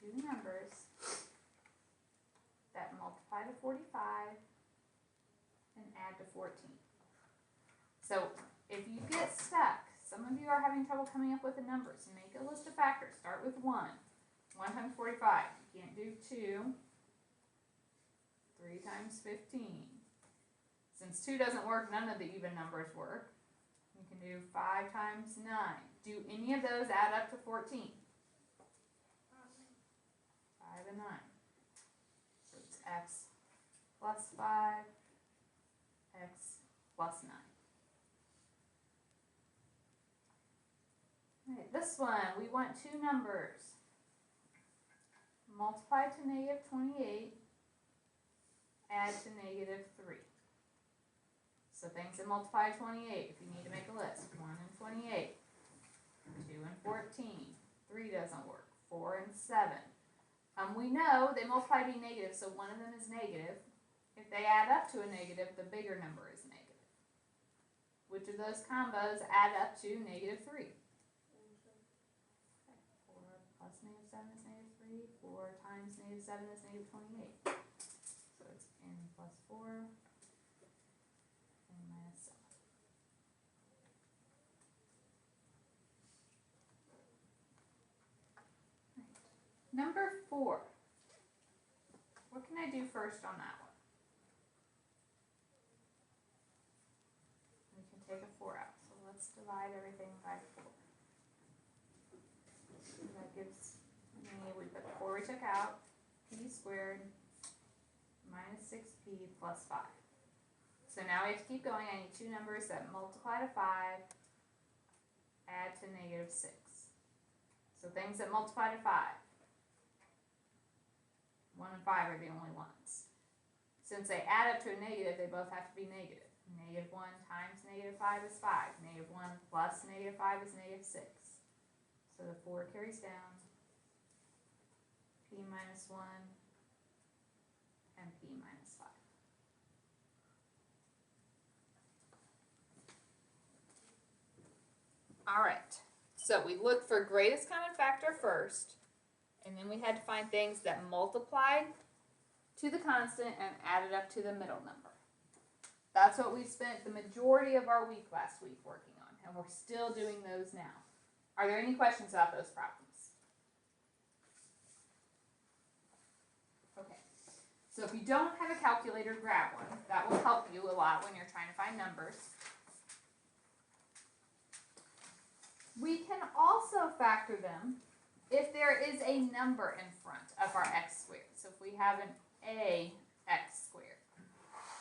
two numbers that multiply to 45 and add to 14. So if you get stuck, some of you are having trouble coming up with the numbers, make a list of factors. Start with 1. 1 times 45. You can't do 2. 3 times 15. Since 2 doesn't work, none of the even numbers work. You can do 5 times 9. Do any of those add up to 14? 5 and 9. So it's x plus 5, x plus 9. Alright, this one, we want two numbers. Multiply to negative 28, add to negative 3. So things that multiply to 28, if you need to make a list. 1 and 28, 2 and 14, 3 doesn't work, 4 and 7. We know they multiply to be negative, so one of them is negative. If they add up to a negative, the bigger number is negative. Which of those combos add up to negative 3? 4 plus negative 7 is negative 3. 4 times negative 7 is negative 28. So it's n plus 4, n minus 7. Right. Number 4. What can I do first on that one? We can take a 4 out. So let's divide everything by 4. So that gives me, we put the 4 we took out, p squared minus 6p plus 5. So now we have to keep going. I need two numbers that multiply to 5, add to negative 6. So things that multiply to 5. 1 and 5 are the only ones. Since they add up to a negative, they both have to be negative. Negative 1 times negative 5 is 5. Negative 1 plus negative 5 is negative 6. So the 4 carries down. P minus 1 and P minus 5. Alright, so we looked for greatest common factor first, and then we had to find things that multiplied to the constant and added up to the middle number. That's what we spent the majority of our week last week working on, and we're still doing those now. Are there any questions about those problems? Okay, so if you don't have a calculator, grab one. That will help you a lot when you're trying to find numbers. We can also factor them if there is a number in front of our x squared. So if we have an ax squared.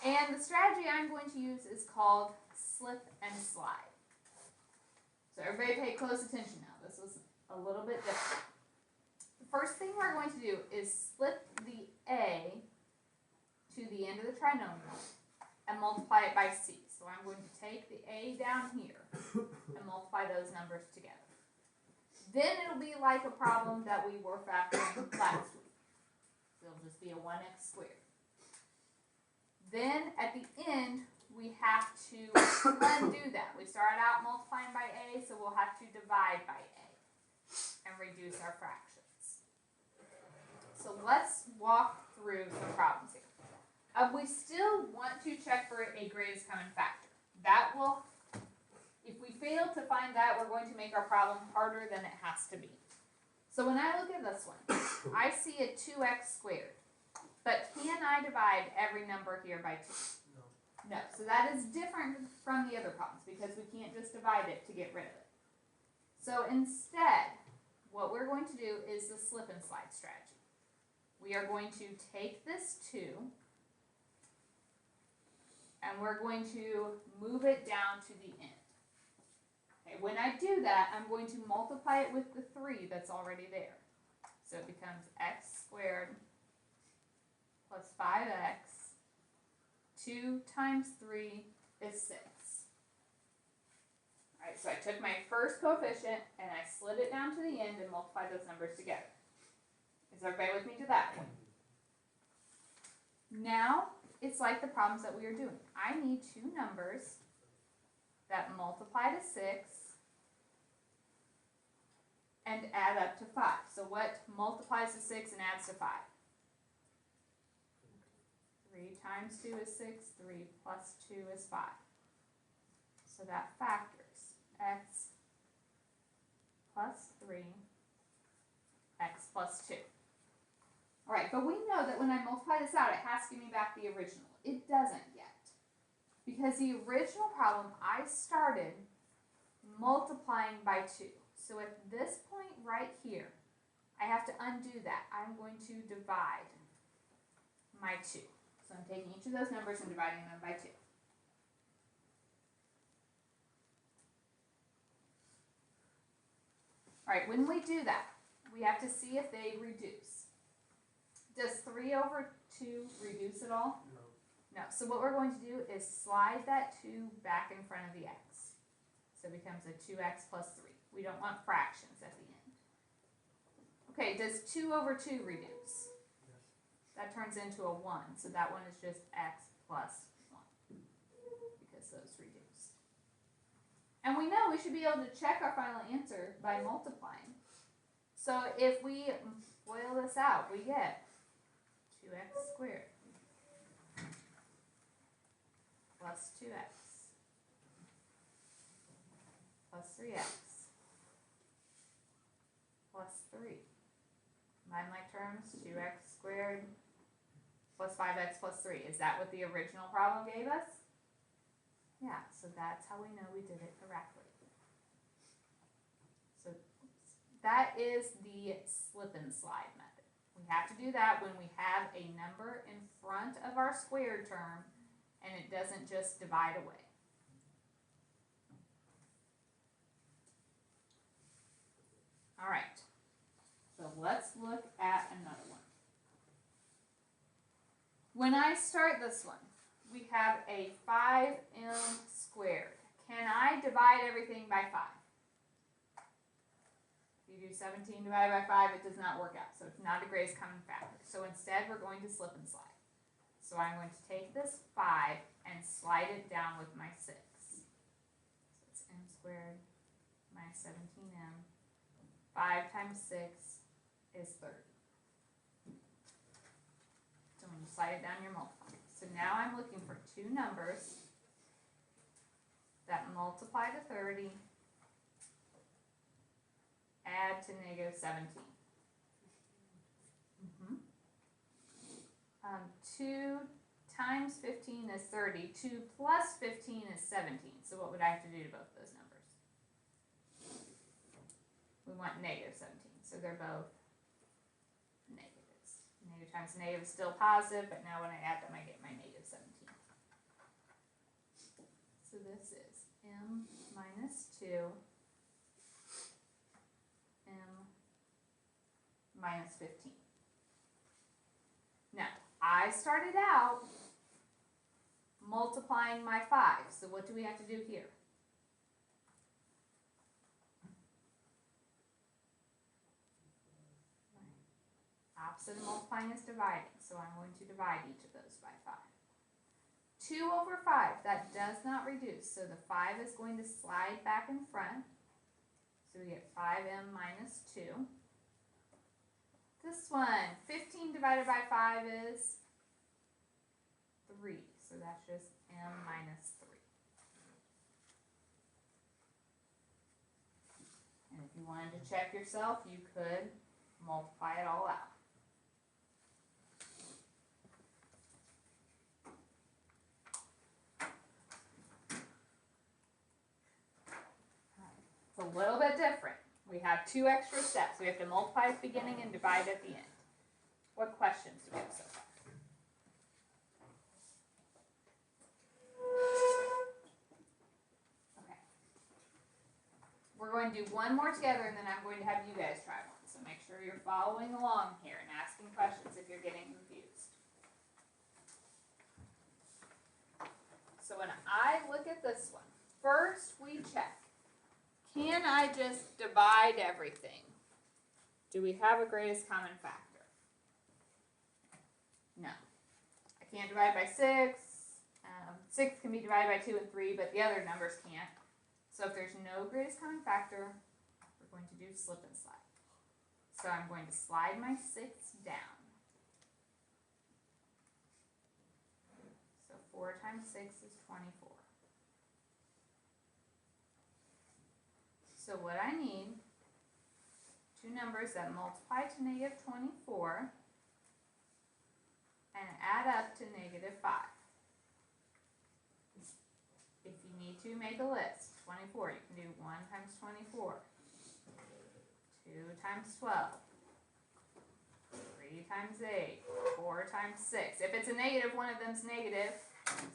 And the strategy I'm going to use is called slip and slide. So everybody pay close attention now. This was a little bit different. The first thing we're going to do is slip the a to the end of the trinomial and multiply it by c. So I'm going to take the a down here and multiply those numbers together. Then it'll be like a problem that we were factoring last week. So it'll just be a 1x squared. Then at the end, we have to undo that. We started out multiplying by a, so we'll have to divide by a and reduce our fractions. So let's walk through some problems here. We still want to check for a greatest common factor. That will, if we fail to find that, we're going to make our problem harder than it has to be. So when I look at this one, I see a 2x squared. But can I divide every number here by 2? No. So that is different from the other problems because we can't just divide it to get rid of it. So instead, what we're going to do is the slip and slide strategy. We are going to take this 2 and we're going to move it down to the end. Okay, when I do that, I'm going to multiply it with the 3 that's already there. So it becomes x squared plus 5x. 2 times 3 is 6. Alright, so I took my first coefficient and I slid it down to the end and multiplied those numbers together. Is everybody with me to that point? Now, it's like the problems that we are doing. I need two numbers that multiply to 6 and add up to 5. So what multiplies to 6 and adds to 5? 3 times 2 is 6, 3 plus 2 is 5. So that factors x plus 3, x plus 2. Alright, but we know that when I multiply this out, it has to give me back the original. It doesn't yet. Because the original problem, I started multiplying by 2. So at this point right here, I have to undo that. I'm going to divide my 2. So I'm taking each of those numbers and dividing them by 2. Alright, when we do that, we have to see if they reduce. Does 3 over 2 reduce at all? No. No. So what we're going to do is slide that 2 back in front of the x. So it becomes a 2x plus 3. We don't want fractions at the end. Okay, does 2 over 2 reduce? Yes. That turns into a 1, so that one is just x plus 1, because those reduced. And we know we should be able to check our final answer by multiplying. So if we FOIL this out, we get 2x squared plus 2x plus 3x plus 3. Combine like terms, 2x squared plus 5x plus 3. Is that what the original problem gave us? Yeah, so that's how we know we did it correctly. So that is the slip and slide method. We have to do that when we have a number in front of our squared term and it doesn't just divide away. All right, so let's look at another one. When I start this one, we have a 5m squared. Can I divide everything by 5? If you do 17 divided by 5, it does not work out. So it's not the greatest common factor. So instead, we're going to slip and slide. So I'm going to take this 5 and slide it down with my 6. So it's m squared minus 17m. 5 times 6 is 30. So when you slide it down, you're multiplying. So now I'm looking for two numbers that multiply to 30, add to negative 17. 2 times 15 is 30. 2 plus 15 is 17. So what would I have to do to both those numbers? We want negative 17. So they're both negatives. Negative times negative is still positive, but now when I add them, I get my negative 17. So this is m minus 2, m minus 15. Now, I started out multiplying my 5. So what do we have to do here? Opposite of multiplying is dividing. So I'm going to divide each of those by 5. 2 over 5, that does not reduce. So the 5 is going to slide back in front. So we get 5m minus 2. This one, 15 divided by 5 is 3. So that's just m minus 3. And if you wanted to check yourself, you could multiply it all out. It's a little bit different. We have two extra steps. We have to multiply at the beginning and divide at the end. What questions do we have so far? Okay. We're going to do one more together and then I'm going to have you guys try one. So make sure you're following along here and asking questions if you're getting confused. So when I look at this one, first we check. Can I just divide everything? Do we have a greatest common factor? No. I can't divide by 6. 6 can be divided by 2 and 3, but the other numbers can't. So if there's no greatest common factor, we're going to do slip and slide. So I'm going to slide my 6 down. So 4 times 6 is 24. So what I need, two numbers that multiply to negative 24 and add up to negative 5. If you need to, make a list. 24, you can do 1 times 24, 2 times 12, 3 times 8, 4 times 6. If it's a negative, one of them's negative.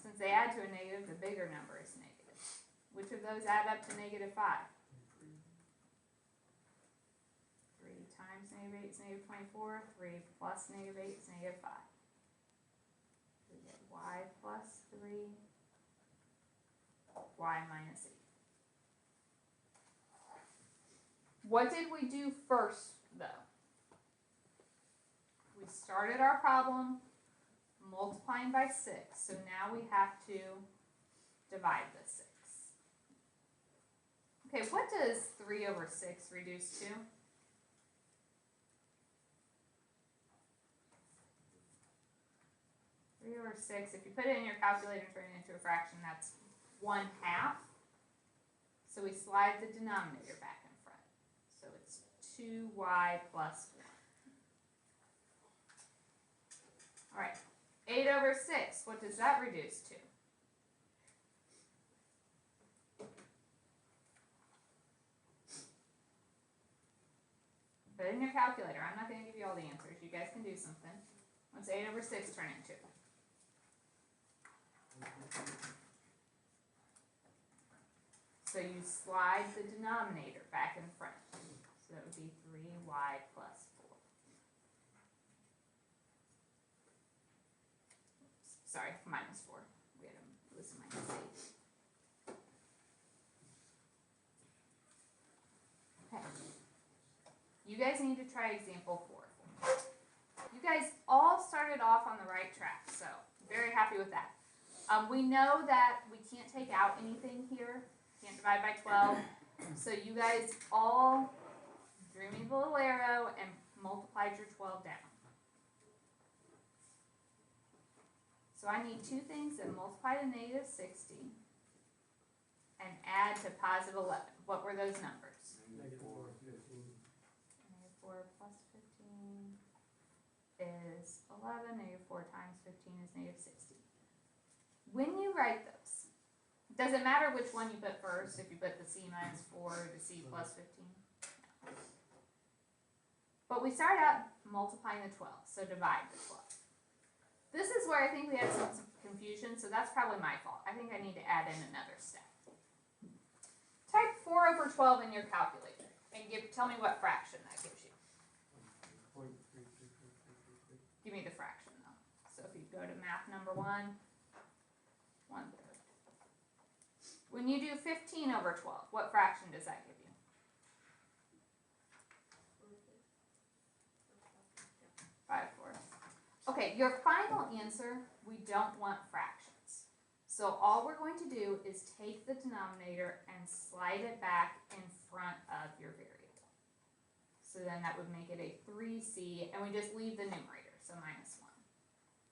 Since they add to a negative, the bigger number is negative. Which of those add up to negative 5? 3 times negative 8 is negative 24. 3 plus negative 8 is negative 5. We get y plus 3, y minus 8. What did we do first, though? We started our problem multiplying by 6, so now we have to divide the 6. Okay, what does 3 over 6 reduce to? 3 over 6, if you put it in your calculator and turn it into a fraction, that's 1/2. So we slide the denominator back in front. So it's 2y plus 1. All right, 8 over 6, what does that reduce to? Put it in your calculator. I'm not going to give you all the answers. You guys can do something. What's 8 over 6 turn into? So you slide the denominator back in front. So that would be 3y plus 4. Oops, sorry, minus 4. We had to listen to minus 8. Okay. You guys need to try example 4. You guys all started off on the right track, so very happy with that. We know that we can't take out anything here. Can't divide by 12. So you guys all drew me the little arrow and multiplied your 12 down. So I need two things that multiply to negative 60 and add to positive 11. What were those numbers? Negative 4, 15. Negative 4 plus 15 is 11. Negative 4 times 15 is negative 60. When you write those, does it matter which one you put first? If you put the c minus 4 or the c plus 15? No. But we start out multiplying the 12, so divide the 12. This is where I think we had some confusion, so that's probably my fault. I think I need to add in another step. Type 4 over 12 in your calculator and tell me what fraction that gives you. 0.33333. Give me the fraction though. So if you go to math number 1, 1/3. When you do 15 over 12, what fraction does that give you? 5/4. Okay, your final answer, we don't want fractions. So all we're going to do is take the denominator and slide it back in front of your variable. So then that would make it a 3c, and we just leave the numerator, so minus 1.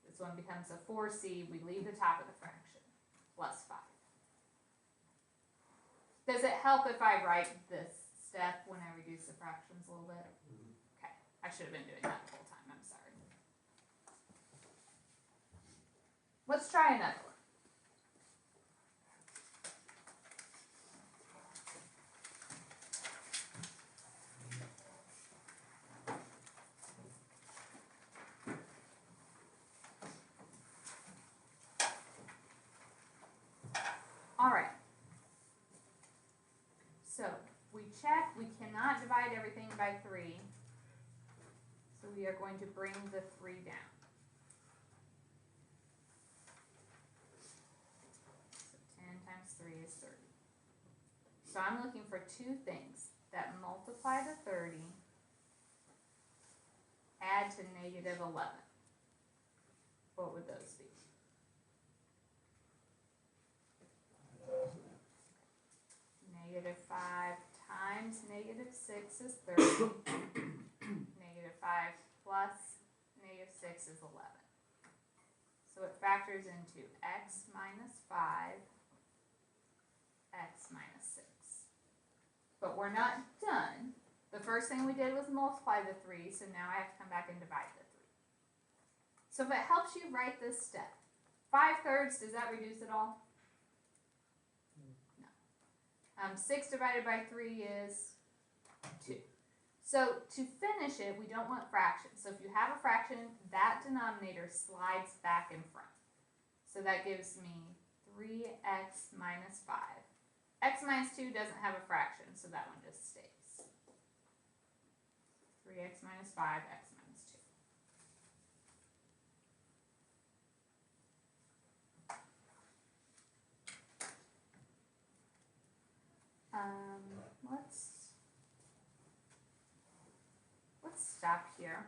This one becomes a 4c, we leave the top of the fraction, plus 5. Does it help if I write this step when I reduce the fractions a little bit? Okay, I should have been doing that the whole time, I'm sorry. Let's try another one. All right. So we check, we cannot divide everything by 3. So we are going to bring the 3 down. So 10 times 3 is 30. So I'm looking for two things that multiply to 30, add to negative 11. What would those be? Negative 5 times negative 6 is 30. 5 plus negative 6 is 11. So it factors into x minus 5, x minus 6. But we're not done. The first thing we did was multiply the 3, so now I have to come back and divide the 3. So if it helps you write this step, 5/3, does that reduce at all? No. 6 divided by 3 is 2. So to finish it, we don't want fractions. So if you have a fraction, that denominator slides back in front. So that gives me 3x minus 5. X minus 2 doesn't have a fraction, so that one just stays. 3x minus 5, x minus 2. Let's stop here.